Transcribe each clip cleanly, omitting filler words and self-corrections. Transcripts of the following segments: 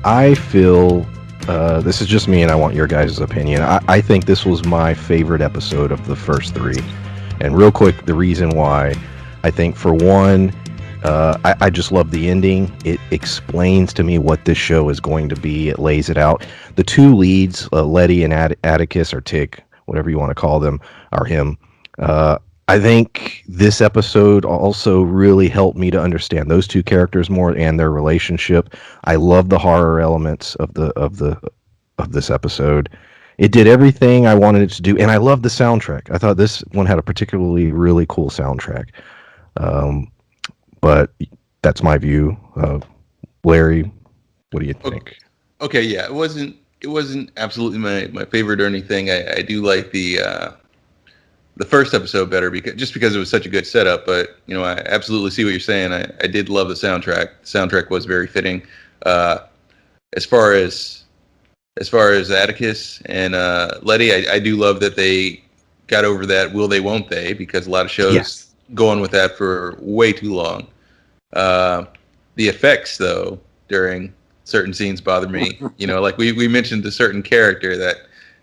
I feel this is just me, and I want your guys' opinion. I think this was my favorite episode of the first three. And real quick, the reason why, I think for one, I just love the ending. It explains to me what this show is going to be. It lays it out. The two leads, Letty and Atticus, or Tick, whatever you want to call them, are him. Uh, I think this episode also really helped me to understand those two characters more and their relationship. I love the horror elements of this episode. It did everything I wanted it to do, and I love the soundtrack. I thought this one had a particularly really cool soundtrack. Um, but that's my view. Larry, what do you think? Okay, yeah, it wasn't absolutely my favorite or anything. I do like the first episode better because it was such a good setup. But I absolutely see what you're saying. I did love the soundtrack. The soundtrack was very fitting. Uh, as far as Atticus and Letty, I do love that they got over that will they won't they, because a lot of shows Yes. go on with that for way too long. The effects though during certain scenes bother me. Like we mentioned a certain character that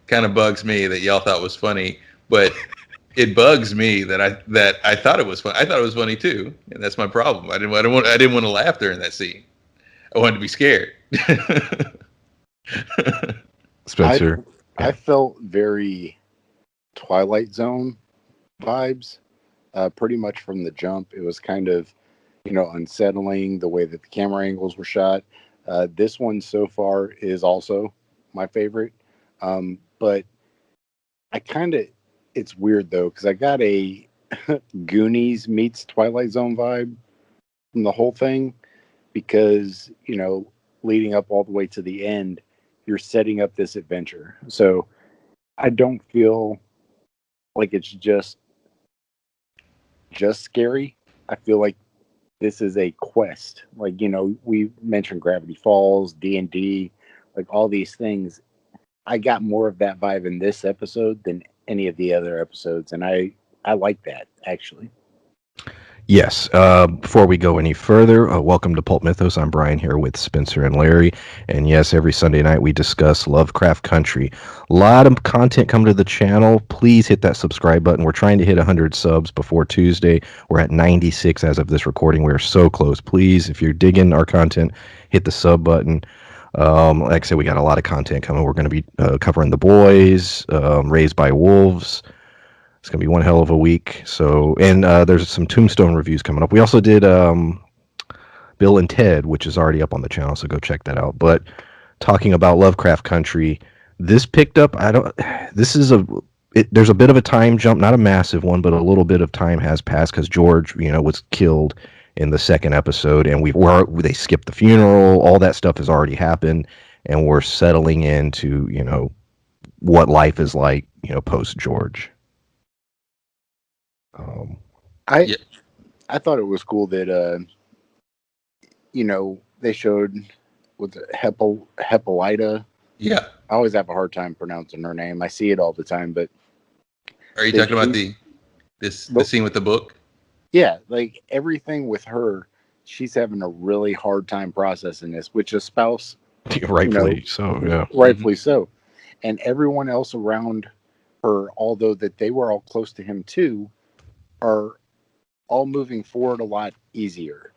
kind of bugs me that y'all thought was funny, but it bugs me that I thought it was fun. I thought it was funny too, and that's my problem. I didn't want to laugh during that scene. I wanted to be scared. I Spencer. I felt very Twilight Zone vibes, pretty much from the jump. It was kind of, unsettling the way that the camera angles were shot. This one so far is also my favorite, but I kind of, it's weird though because I got a Goonies meets Twilight Zone vibe from the whole thing because leading up all the way to the end, you're setting up this adventure. So I don't feel like it's just scary. I feel like this is a quest. Like, we mentioned Gravity Falls, D&D, like all these things. I got more of that vibe in this episode than any of the other episodes, and I like that actually. Yes. Before we go any further, welcome to Pulp Mythos. I'm Brian here with Spencer and Larry. And yes, every Sunday night we discuss Lovecraft Country. A lot of content coming to the channel. Please hit that subscribe button. We're trying to hit 100 subs before Tuesday. We're at 96 as of this recording. We're so close. Please, if you're digging our content, hit the sub button. Like I said, we got a lot of content coming. We're going to be covering The Boys, Raised by Wolves. It's gonna be one hell of a week. So, and there's some Tombstone reviews coming up. We also did Bill and Ted, which is already up on the channel, so go check that out. But talking about Lovecraft Country, this picked up. I don't. This is there's a bit of a time jump, not a massive one, but a little bit of time has passed because George, was killed in the second episode, and they skipped the funeral. All that stuff has already happened, and we're settling into what life is like, post George. I Yeah. I thought it was cool that they showed with Hippolyta. Yeah. I always have a hard time pronouncing her name. I see it all the time, but Are you they talking about do- the Nope. scene with the book? yeah, like everything with her, she's having a really hard time processing this, which a spouse, Rightfully so, yeah. rightfully so, and everyone else around her, although that they were all close to him too, are all moving forward a lot easier,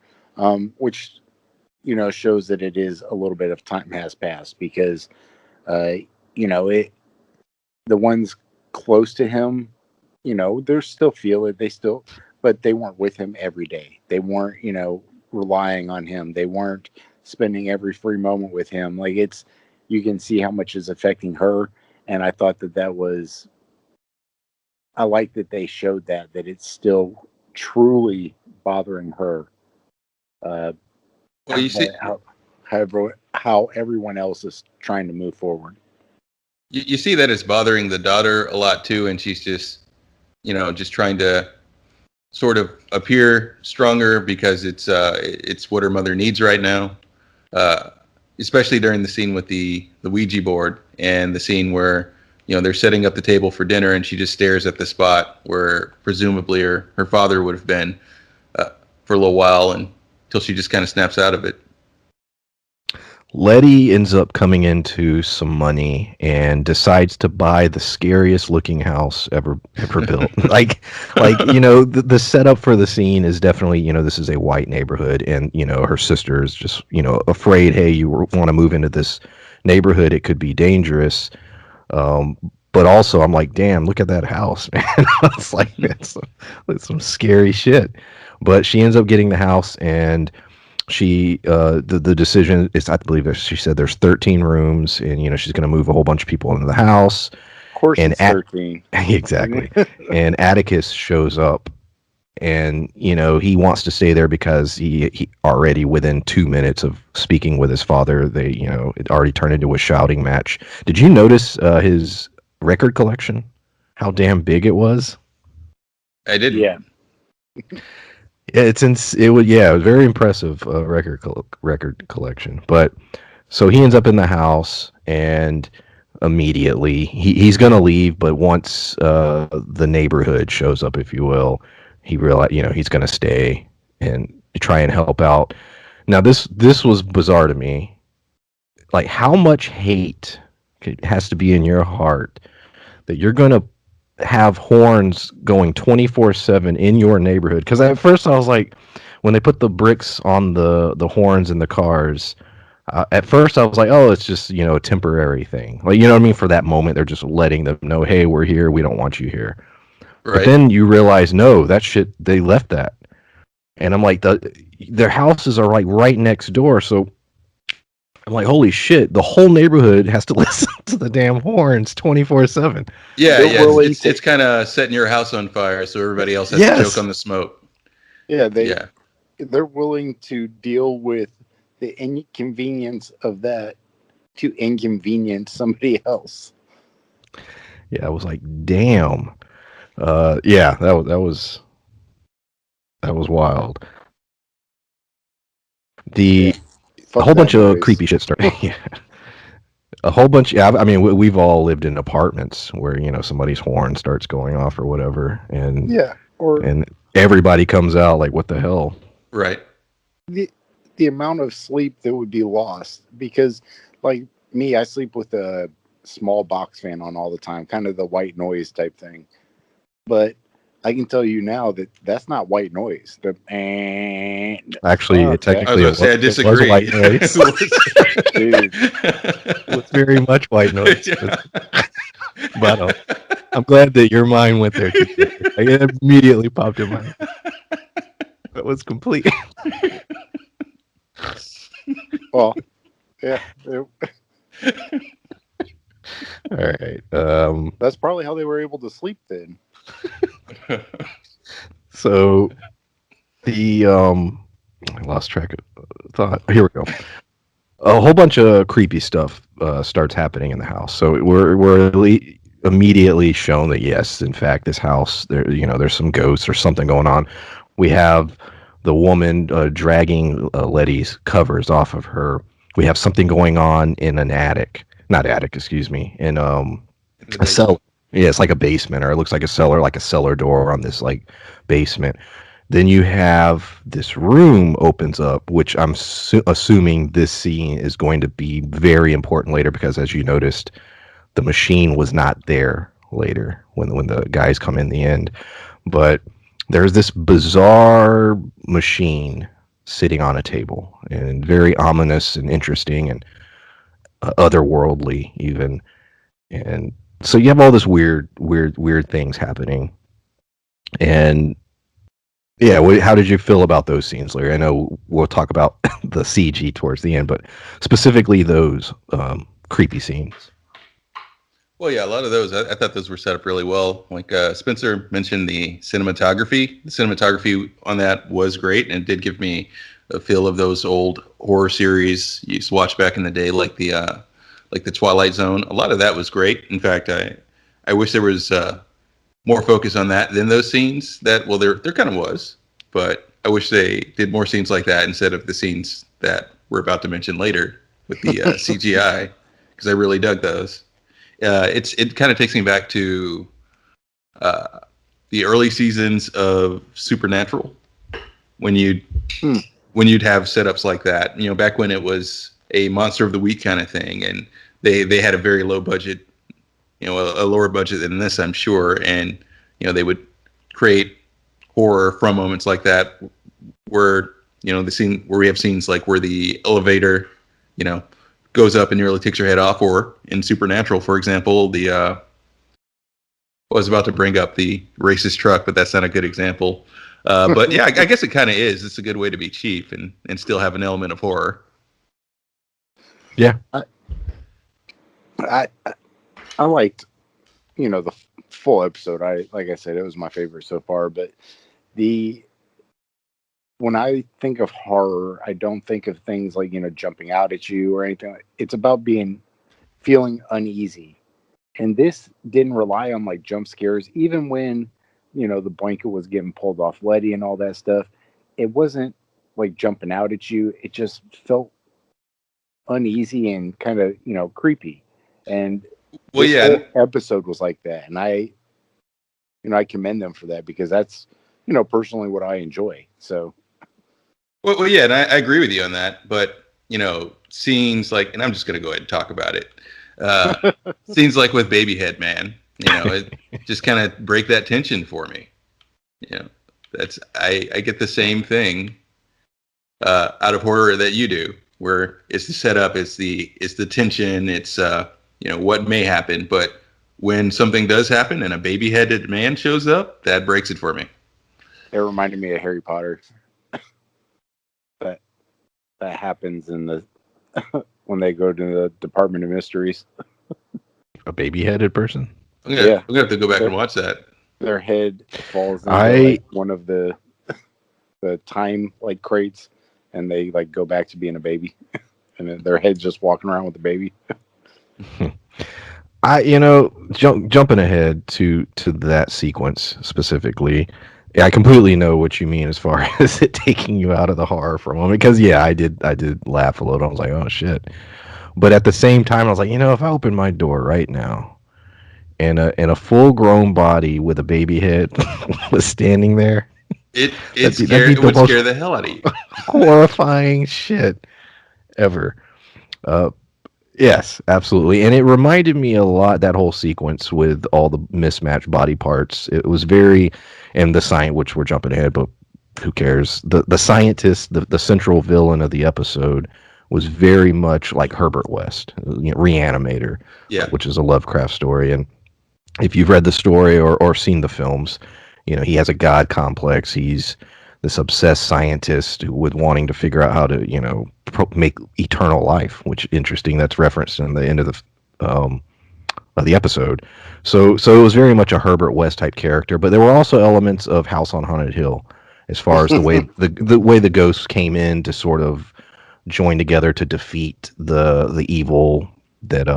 which shows that it is a little bit of time has passed because it the ones close to him, they're still feel it, but they weren't with him every day. They weren't relying on him. They weren't spending every free moment with him. Like you can see how much is affecting her, and I thought that was, I like that they showed that it's still truly bothering her. Uh, Well, you see, how everyone else is trying to move forward. you see that it's bothering the daughter a lot too, and she's just trying to sort of appear stronger because it's what her mother needs right now. Especially during the scene with the Ouija board and the scene where they're setting up the table for dinner and she just stares at the spot where presumably her father would have been for a little while until she just kind of snaps out of it. Letty ends up coming into some money and decides to buy the scariest looking house ever built. The setup for the scene is definitely, this is a white neighborhood, and her sister is just, afraid, hey, you want to move into this neighborhood, it could be dangerous. Um, but also, I'm like, damn, look at that house, man. It's like that's some scary shit. But she ends up getting the house, and the decision is, I believe that she said there's 13 rooms, and she's going to move a whole bunch of people into the house. Of course, And it's 13. exactly, and Atticus shows up, and he wants to stay there because he already within 2 minutes of speaking with his father, they it already turned into a shouting match. Did you notice his record collection? How damn big it was. I didn't. Yeah. It was very impressive record collection. But so he ends up in the house, and immediately he's gonna leave, but once the neighborhood shows up, if you will, he realized he's gonna stay and try and help out. Now this was bizarre to me. Like, how much hate has to be in your heart that you're gonna have horns going 24/7 in your neighborhood? Because at first I was like, when they put the bricks on the horns in the cars, at first I was like, oh, it's just a temporary thing, like, what I mean, for that moment they're just letting them know, hey, we're here, we don't want you here. Right. But then you realize, no, that shit, they left that. And I'm like, their houses are like right next door, so I'm like, holy shit, the whole neighborhood has to listen to the damn horns 24/7. Yeah, They're yeah. willing It's kind of setting your house on fire, so everybody else has Yes. to choke on the smoke. Yeah, Yeah. they're willing to deal with the inconvenience of that to inconvenience somebody else. Yeah, I was like, damn. Yeah, that was wild. The Fuck a whole that bunch of noise. creepy shit started. Yeah. A whole bunch. Yeah, I mean, we've all lived in apartments where somebody's horn starts going off or whatever, and Yeah, or and everybody comes out like, what the hell? Right. the amount of sleep that would be lost because, like me, I sleep with a small box fan on all the time, kind of the white noise type thing. But I can tell you now that that's not white noise. Actually, Fuck I was technically, about to say I it was disagree. white noise. dude. It was very much white noise. Yeah. But I'm glad that your mind went there too. Like, it immediately popped in my head. That was complete. Well, yeah, All right. that's probably how they were able to sleep then. So the I lost track of thought. Here we go. A whole bunch of creepy stuff starts happening in the house. So we're immediately shown that, yes, in fact, this house, there's some ghosts or something going on. We have the woman dragging Letty's covers off of her. We have something going on in an attic, not attic, excuse me, in a cellar. Yeah, it's like a basement, or it looks like a cellar, like a cellar door on this like basement. Then you have this room opens up, which I'm assuming this scene is going to be very important later, because as you noticed, the machine was not there later when the guys come in the end. But there's this bizarre machine sitting on a table, and very ominous and interesting and otherworldly even. And so you have all this weird things happening. And yeah, how did you feel about those scenes, Larry? I know we'll talk about the CG towards the end, but specifically those creepy scenes. Well, yeah, a lot of those, I thought those were set up really well. Like Spencer mentioned the cinematography. The cinematography on that was great, and it did give me a feel of those old horror series you used to watch back in the day, like the Twilight Zone. A lot of that was great. In fact, I wish there was more focus on that than those scenes. There kind of was, but I wish they did more scenes like that instead of the scenes that we're about to mention later with the CGI, because I really dug those. It kind of takes me back to the early seasons of Supernatural, when you'd have setups like that. Back when it was a monster of the week kind of thing, and they had a very low budget, a lower budget than this, I'm sure, and they would create horror from moments like that, where the scene where we have scenes like where the elevator, goes up and nearly takes your head off, or in Supernatural, for example, I was about to bring up the racist truck, but that's not a good example. But yeah, I guess it kind of is. It's a good way to be cheap and still have an element of horror. Yeah. I liked, the full episode. Like I said, it was my favorite so far. But when I think of horror, I don't think of things like jumping out at you or anything. It's about feeling uneasy, and this didn't rely on like jump scares. Even when the blanket was getting pulled off Letty and all that stuff, it wasn't like jumping out at you. It just felt uneasy and kind of creepy. And Well, this yeah, whole episode was like that, and I commend them for that, because that's personally what I enjoy. So well, yeah, and I agree with you on that. But scenes like, and I'm just gonna go ahead and talk about it. Scenes like with Babyhead Man, it just kind of break that tension for me. That's I get the same thing out of horror that you do, where it's the setup, it's the tension, it's what may happen, but when something does happen and a baby-headed man shows up, that breaks it for me. it reminded me of Harry Potter. that happens in the when they go to the Department of Mysteries. A baby-headed person. I'm gonna have to go back and watch that. Their head falls into like one of the time like crates, and they like go back to being a baby, and then their head's just walking around with the baby. Jumping ahead to that sequence specifically, I completely know what you mean as far as it taking you out of the horror for a moment. Because I did laugh a little. I was like, oh shit. But at the same time, I was like, if I open my door right now, and a full grown body with a baby head was standing there, It that'd be would the most scare the hell out of you. horrifying shit ever. Uh, Yes, absolutely. And it reminded me a lot, that whole sequence with all the mismatched body parts. It was very, and the science, which we're jumping ahead, but who cares? The scientist, the central villain of the episode, was very much like Herbert West, Reanimator, Yeah. which is a Lovecraft story. And if you've read the story or seen the films, he has a god complex. He's this obsessed scientist with wanting to figure out how to, make eternal life. Which interesting. That's referenced in the end of the episode. So it was very much a Herbert West type character, but there were also elements of House on Haunted Hill, as far as the way the way the ghosts came in to sort of join together to defeat the evil that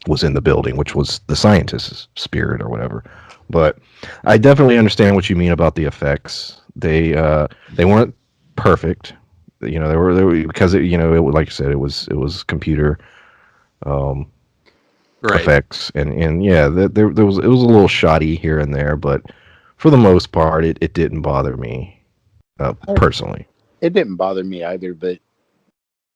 was in the building, which was the scientist's spirit or whatever. But I definitely understand what you mean about the effects. They weren't perfect. They were because like you said, it was computer Right. effects, and yeah, there was, it was a little shoddy here and there, but for the most part, it didn't bother me personally. It didn't bother me either, but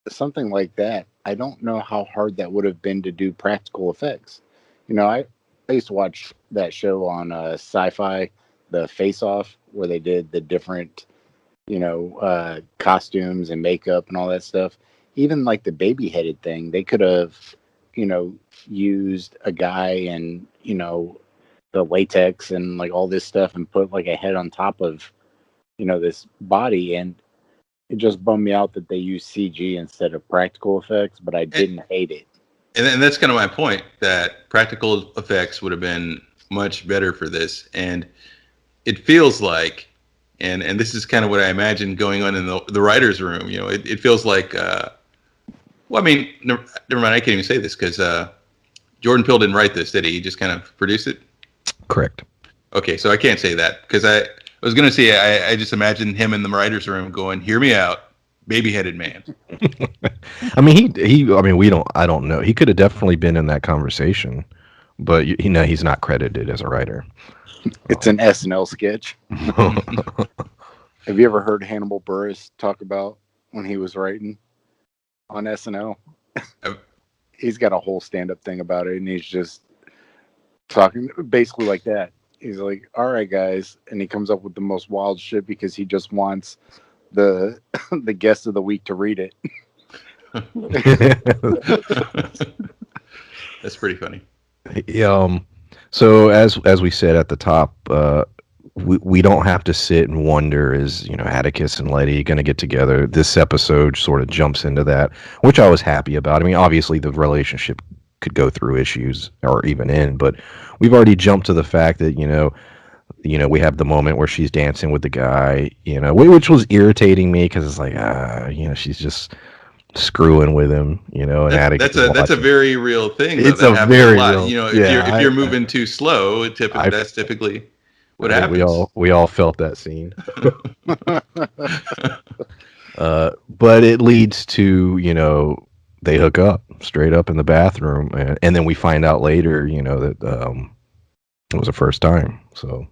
something like that, I don't know how hard that would have been to do practical effects. I used to watch that show on Sci-Fi, the Face Off, where they did the different, costumes and makeup and all that stuff. Even like the baby headed thing, they could have, used a guy and, the latex and like all this stuff and put like a head on top of, this body. And it just bummed me out that they used CG instead of practical effects, but I didn't hate it. And that's kind of my point, that practical effects would have been much better for this. And it feels like, and this is kind of what I imagine going on in the writer's room. It feels like, well, I mean, never mind, I can't even say this because Jordan Peele didn't write this, did he? He just kind of produced it? Correct. Okay, so I can't say that because I was going to say, I just imagine him in the writer's room going, hear me out, baby-headed man. I mean, I mean, I don't know. He could have definitely been in that conversation, but he's not credited as a writer. It's an SNL sketch. Have you ever heard Hannibal Buress talk about when he was writing? on SNL. Uh, He's got a whole stand-up thing about it, and he's just talking basically like that. He's like, "All right, guys," and he comes up with the most wild shit because he just wants the the guest of the week to read it. That's pretty funny. um, so as we said at the top, we don't have to sit and wonder, is Atticus and Letty going to get together? This episode sort of jumps into that, which I was happy about. I mean, obviously the relationship could go through issues or even end, but we've already jumped to the fact that we have the moment where she's dancing with the guy, which was irritating me because it's like she's just screwing with him, and Atticus That's is a watching. very real thing though. It's That a happens a very lot. real, If yeah. you're moving too slow, I that's typically what I think we happens. all felt that scene. But it leads to they hook up straight up in the bathroom, and then we find out later that it was a first time. So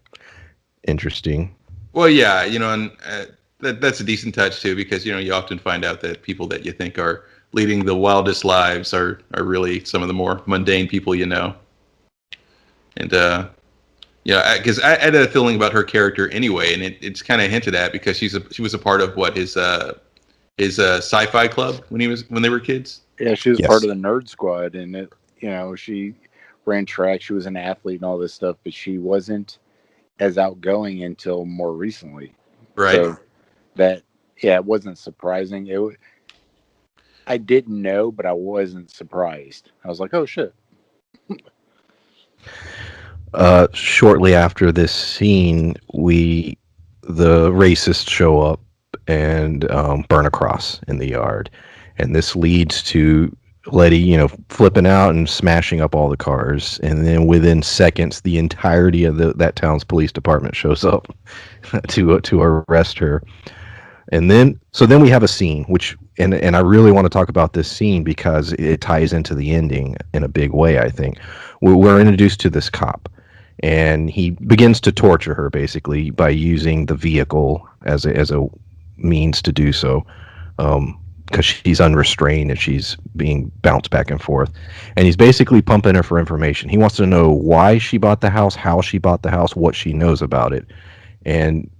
interesting. Well, yeah, and that's a decent touch too, because you often find out that people that you think are leading the wildest lives are really some of the more mundane people you know. And yeah, because I had a feeling about her character anyway, and it's kind of hinted at because she was a part of what his sci-fi club when they were kids. Yeah, she was part Yes. of the nerd squad, and she ran track. She was an athlete and all this stuff, but she wasn't as outgoing until more recently. Right. So that, yeah, it wasn't surprising. I didn't know, but I wasn't surprised. I was like, oh shit. Shortly after this scene, the racists show up and burn a cross in the yard, and this leads to Letty, flipping out and smashing up all the cars, and then within seconds, the entirety of that town's police department shows up to arrest her. And then we have a scene which and I really want to talk about this scene because it ties into the ending in a big way, I think. We're introduced to this cop, and he begins to torture her basically by using the vehicle as a means to do so. Because she's unrestrained and she's being bounced back and forth. And he's basically pumping her for information. He wants to know why she bought the house, how she bought the house, what she knows about it. And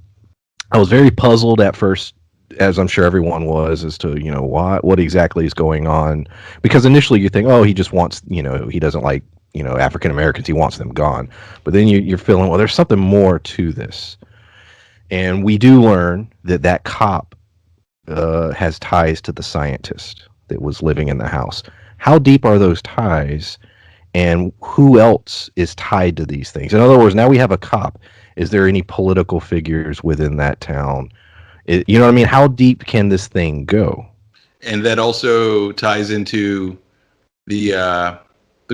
I was very puzzled at first, as I'm sure everyone was, as to what exactly is going on. Because initially you think, oh, he just wants, he doesn't like African Americans, he wants them gone. But then you're feeling, well, there's something more to this. And we do learn that cop has ties to the scientist that was living in the house. How deep are those ties? And who else is tied to these things? In other words, now we have a cop. Is there any political figures within that town? You know what I mean? How deep can this thing go? And that also ties into the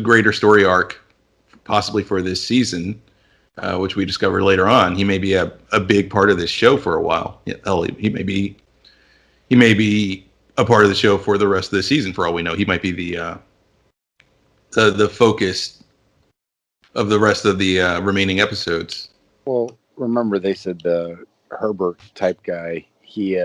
greater story arc, possibly for this season, which we discover later on. He may be a big part of this show for a while. Yeah, hell, he may be a part of the show for the rest of the season. For all we know, he might be the focus of the rest of the remaining episodes. Well, remember they said the Herbert type guy, he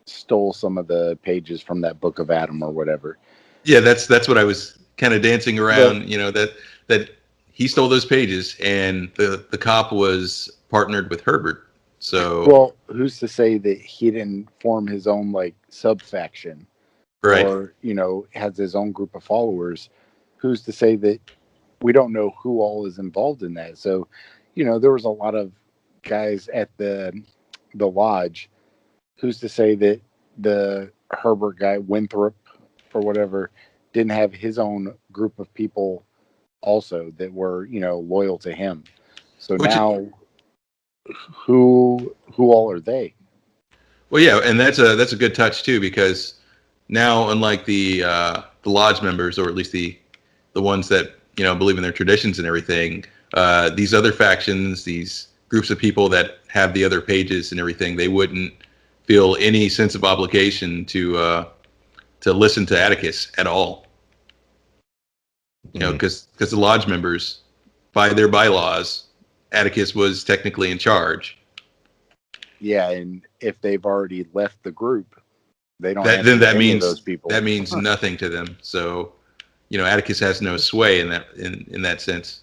stole some of the pages from that Book of Adam or whatever. Yeah, that's what I was kind of dancing around. But, That he stole those pages, and the cop was partnered with Herbert. So, well, who's to say that he didn't form his own like sub faction, right, or has his own group of followers? Who's to say that we don't know who all is involved in that? So, there was a lot of guys at the lodge. Who's to say that the Herbert guy, Winthrop or whatever, didn't have his own group of people also that were loyal to him? So which, now, who all are they? well, yeah, and that's a good touch too, because now, unlike the lodge members, or at least the ones that believe in their traditions and everything, these other factions, these groups of people that have the other pages and everything, they wouldn't feel any sense of obligation to listen to Atticus at all. Because the lodge members, by their bylaws, Atticus was technically in charge. Yeah, and if they've already left the group, They don't That answer then to that any of those means people. that means nothing to them. So, Atticus has no sway in that sense.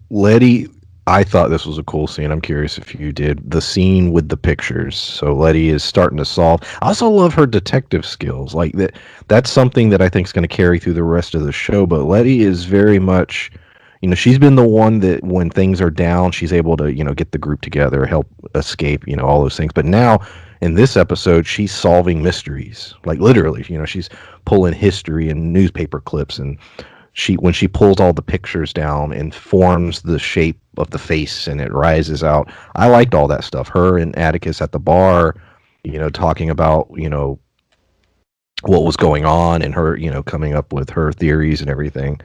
Letty, I thought this was a cool scene. I'm curious if you did. The scene with the pictures. So Letty is starting to solve. I also love her detective skills. Like that's something that I think is going to carry through the rest of the show, but Letty is very much, she's been the one that when things are down, she's able to, get the group together, help escape, all those things. But now in this episode, she's solving mysteries. Like literally, she's pulling history and newspaper clips, and when she pulls all the pictures down and forms the shape of the face and it rises out. I liked all that stuff. Her and Atticus at the bar, talking about, what was going on, and her, coming up with her theories and everything.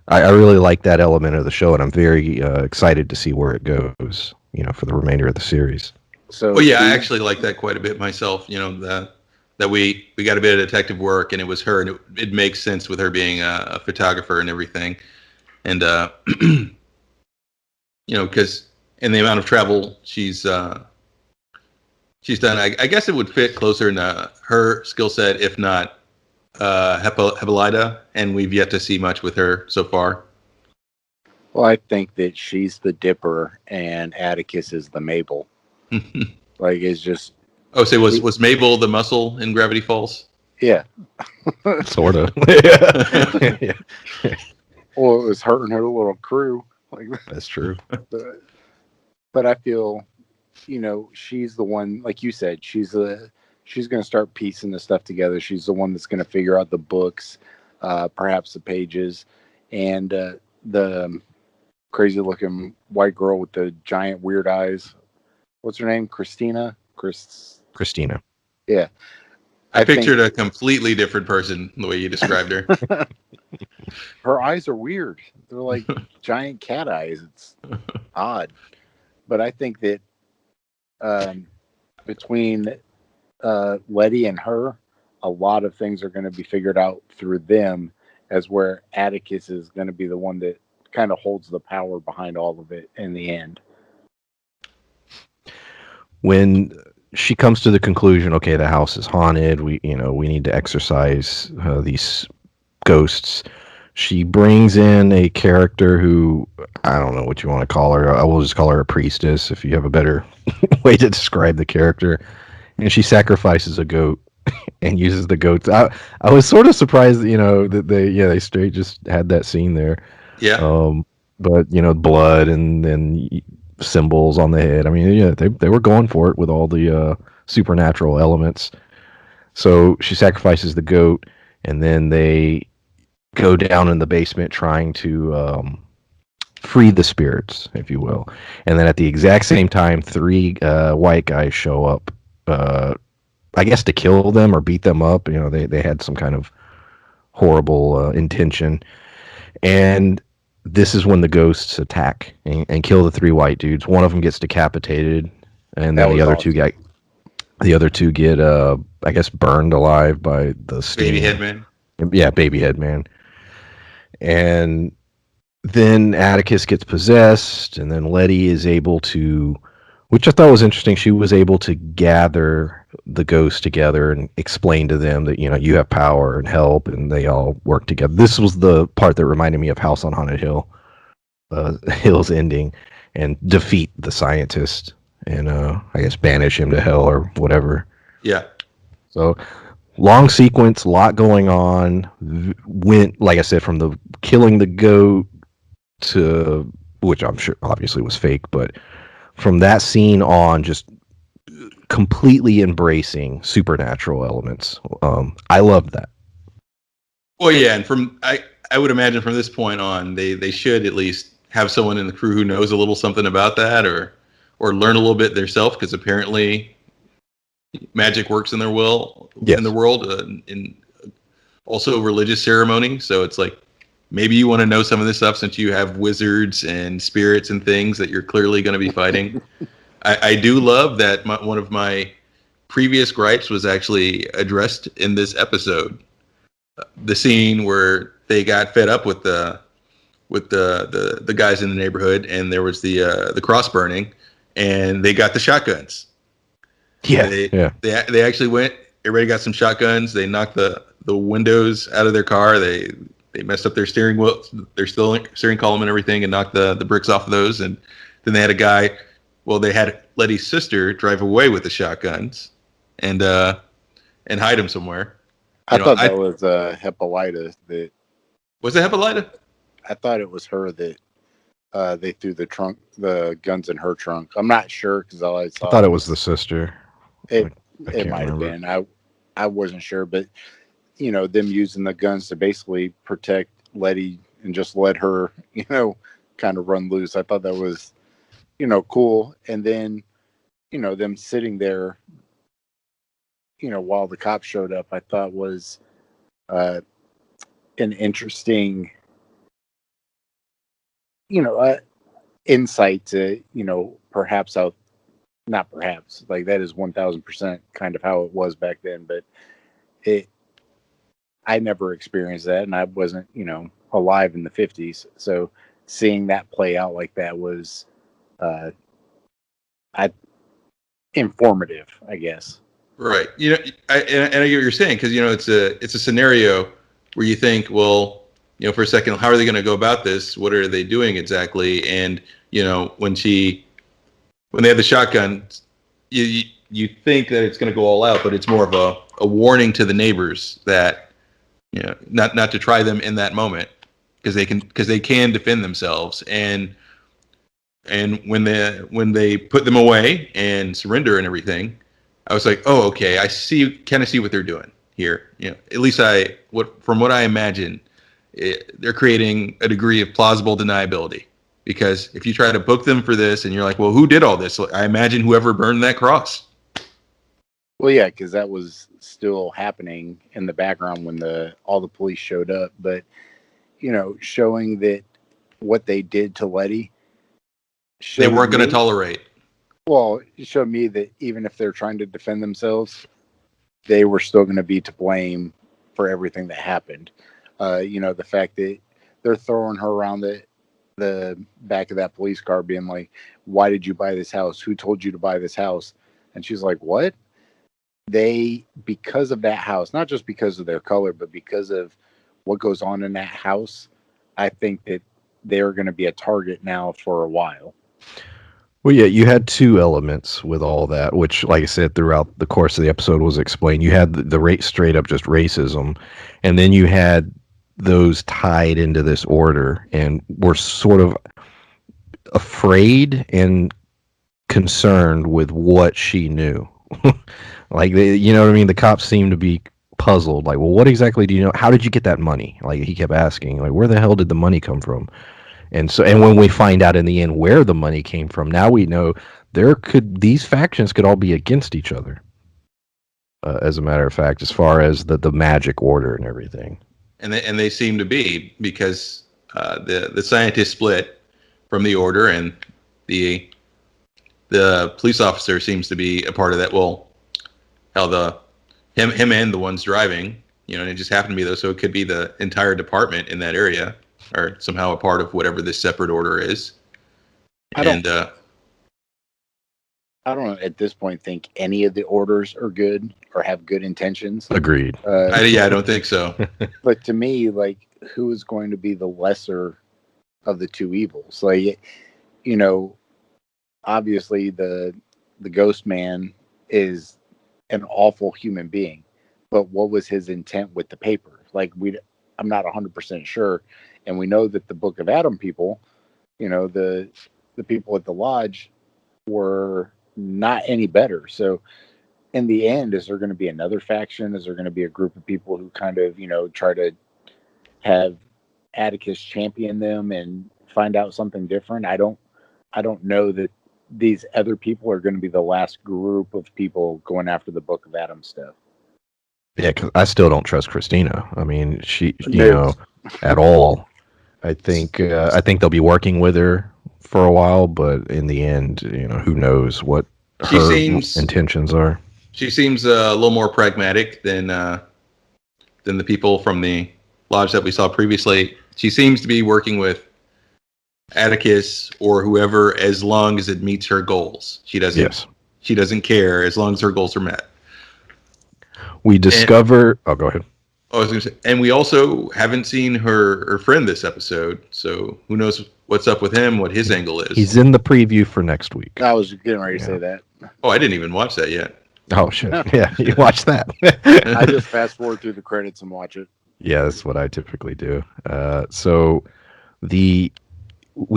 I really like that element of the show, and I'm very excited to see where it goes, for the remainder of the series. So Well, yeah, I Steve, actually like that quite a bit myself. That we got a bit of detective work, and it was her, and it makes sense with her being a photographer and everything, and because in the amount of travel she's done, I guess it would fit closer in her skill set, if not Hippolyta, and we've yet to see much with her so far. well, I think that she's the Dipper and Atticus is the Mabel. Like it's just Oh, so was Mabel the muscle in Gravity Falls? yeah. Sort of. Yeah. Well, it was her and her little crew. Like, That's true. but I feel, she's the one. Like you said, she's going to start piecing the stuff together. She's the one that's going to figure out the books, perhaps the pages, and the crazy looking white girl with the giant weird eyes. What's her name? Christina. Christina. Yeah. I pictured a completely different person the way you described her. Her eyes are weird. They're like giant cat eyes. It's odd. But I think that between Letty and her, a lot of things are going to be figured out through them, as where Atticus is going to be the one that kind of holds the power behind all of it in the end. When she comes to the conclusion, okay, the house is haunted. We need to exorcise these ghosts. She brings in a character who, I don't know what you want to call her. I will just call her a priestess if you have a better way to describe the character. And she sacrifices a goat and uses the goats. I was sort of surprised, that they straight just had that scene there. Yeah. But blood and then symbols on the head. I mean, yeah, they were going for it with all the supernatural elements. So she sacrifices the goat, and then they go down in the basement trying to free the spirits, if you will. And then at the exact same time, three white guys show up. I guess to kill them or beat them up. They had some kind of horrible intention. And this is when the ghosts attack and kill the three white dudes. One of them gets decapitated, and then the other two get I guess burned alive by the steam. Baby Headman. Yeah, Baby Headman. And then Atticus gets possessed, and then Letty is able to, which I thought was interesting. She was able to gather the ghosts together and explain to them that you have power and help, and they all work together. This was the part that reminded me of House on Haunted Hill, Hill's ending, and defeat the scientist and I guess banish him to hell or whatever. Yeah. So long sequence, a lot going on. Went, like I said, from the killing the goat to, which I'm sure obviously was fake, but from that scene on, just completely embracing supernatural elements. I loved that. Well, yeah, and I would imagine from this point on, they should at least have someone in the crew who knows a little something about that, or learn a little bit themselves, because apparently magic works in their Yes. in the world, in also religious ceremony. So it's like, maybe you want to know some of this stuff since you have wizards and spirits and things that you're clearly going to be fighting. I do love that one of my previous gripes was actually addressed in this episode. The scene where they got fed up with the guys in the neighborhood, and there was the cross burning, and they got the shotguns. Yeah, They actually went everybody got some shotguns. They knocked the windows out of their car. They messed up their steering wheel, their steering column and everything, and knocked the bricks off of those. And then they had a guy. Well, they had Letty's sister drive away with the shotguns, and hide them somewhere. I thought that was Hippolyta. That was it Hippolyta? I thought it was her that they threw the guns in her trunk. I'm not sure because all I saw. I thought it was the sister. It might have been. I wasn't sure, but them using the guns to basically protect Letty and just let her, kind of run loose. I thought that was, cool. And then, them sitting there, while the cops showed up, I thought was an interesting, insight to, perhaps how, not perhaps, like that is 1000% kind of how it was back then, but I never experienced that, and I wasn't, alive in the 50s. So seeing that play out like that was, informative, I guess. Right. I get what you're saying because it's a scenario where you think, well, for a second, how are they going to go about this? What are they doing exactly? And when they have the shotgun, you think that it's going to go all out, but it's more of a warning to the neighbors that not to try them in that moment because they can defend themselves. And when they put them away and surrender and everything, I was like, oh, okay, I kind of see what they're doing here. At least from what I imagine, they're creating a degree of plausible deniability. Because if you try to book them for this and you're like, well, who did all this? I imagine whoever burned that cross. Well, yeah, because that was still happening in the background when all the police showed up. But, showing that what they did to Letty. They weren't going to tolerate. Well, it showed me that even if they're trying to defend themselves, they were still going to be to blame for everything that happened. The fact that they're throwing her around the back of that police car being like, why did you buy this house? Who told you to buy this house? And she's like, what? Because of that house, not just because of their color, but because of what goes on in that house, I think that they're going to be a target now for a while. Well, yeah, you had two elements with all that, which, like I said, throughout the course of the episode was explained. You had the rate straight up just racism, and then you had those tied into this order and were sort of afraid and concerned with what she knew. Like, you know what I mean? The cops seemed to be puzzled. Like, well, what exactly do you know? How did you get that money? Like, he kept asking, like, where the hell did the money come from? And when we find out in the end where the money came from, now we know these factions could all be against each other. As a matter of fact, as far as the magic order and everything. And they seem to be because the scientists split from the order, and the police officer seems to be a part of that. Well, how him and the ones driving, and it just happened to be those, so it could be the entire department in that area, or somehow a part of whatever this separate order is. I don't at this point think any of the orders are good or have good intentions. Agreed. I don't think so. But to me, like, who is going to be the lesser of the two evils? Like, obviously the ghost man is an awful human being, but what was his intent with the paper? Like, I'm not 100% sure. And we know that the Book of Adam people, the people at the lodge were not any better. So in the end, is there going to be another faction? Is there going to be a group of people who kind of, try to have Atticus champion them and find out something different? I don't know that these other people are going to be the last group of people going after the Book of Adam stuff. Yeah, because I still don't trust Christina. I mean, she, at all. I think they'll be working with her for a while, but in the end, who knows what her intentions are. She seems a little more pragmatic than the people from the lodge that we saw previously. She seems to be working with Atticus or whoever as long as it meets her goals. She doesn't care as long as her goals are met. We discover. Oh, go ahead. I was going to say, and we also haven't seen her friend this episode, so who knows what's up with him, what his angle is. He's in the preview for next week. I was getting ready to say that. Oh, I didn't even watch that yet. Oh shit! Yeah, you watch that. I just fast forward through the credits and watch it. Yeah, that's what I typically do. So we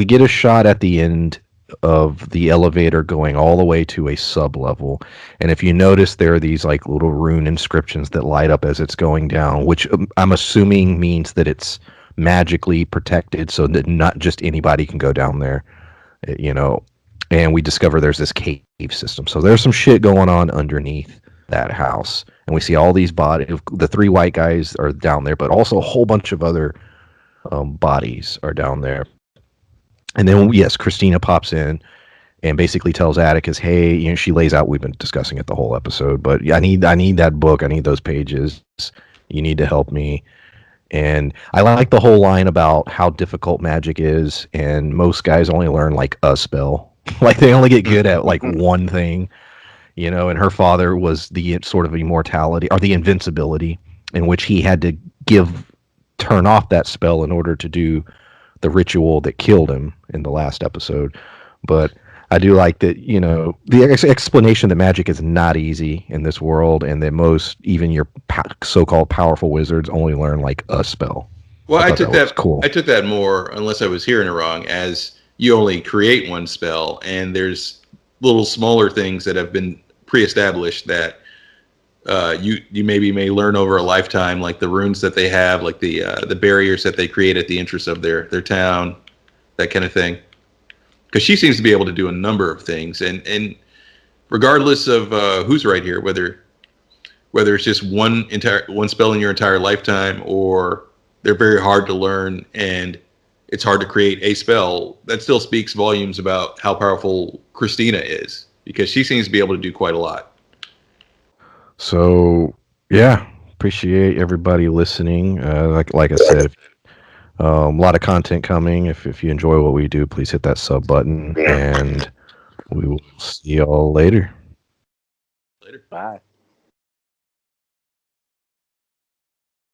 get a shot at the end of the elevator going all the way to a sub level, and if you notice, there are these like little rune inscriptions that light up as it's going down, which I'm assuming means that it's magically protected, so that not just anybody can go down there. You know, and we discover there's this cave system. So there's some shit going on underneath that house, and we see all these bodies. The three white guys are down there, but also a whole bunch of other bodies are down there. And then yes, Christina pops in and basically tells Atticus, "Hey, you know," she lays out. We've been discussing it the whole episode, but I need that book. I need those pages. You need to help me. And I like the whole line about how difficult magic is, and most guys only learn like a spell. Like they only get good at like one thing, you know. And her father was the sort of immortality or the invincibility, in which he had to turn off that spell in order to do the ritual that killed him in the last episode. But I do like that, you know, the explanation that magic is not easy in this world, and that most, even your so-called powerful wizards, only learn like a spell. Well, I took that cool. I took that more, unless I was hearing it wrong, as you only create one spell, and there's little smaller things that have been pre-established that you maybe may learn over a lifetime, like the runes that they have, like the barriers that they create at the entrance of their town, that kind of thing. Because she seems to be able to do a number of things, and regardless of who's right here, whether it's just one spell in your entire lifetime, or they're very hard to learn and it's hard to create a spell, that still speaks volumes about how powerful Christina is, because she seems to be able to do quite a lot. So yeah, appreciate everybody listening. Like I said, a lot of content coming. If you enjoy what we do, please hit that sub button, and we will see y'all later. Later. Bye.